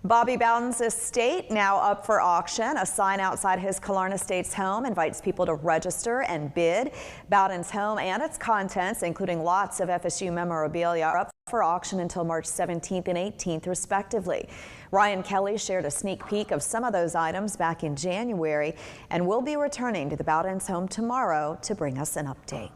Bobby Bowden's estate now up for auction. A sign outside his Killearn Estates home invites people to register and bid. Bowden's home and its contents, including lots of FSU memorabilia, are up for auction until March 17th and 18th, respectively. Ryan Kelly shared a sneak peek of some of those items back in January and will be returning to the Bowden's home tomorrow to bring us an update.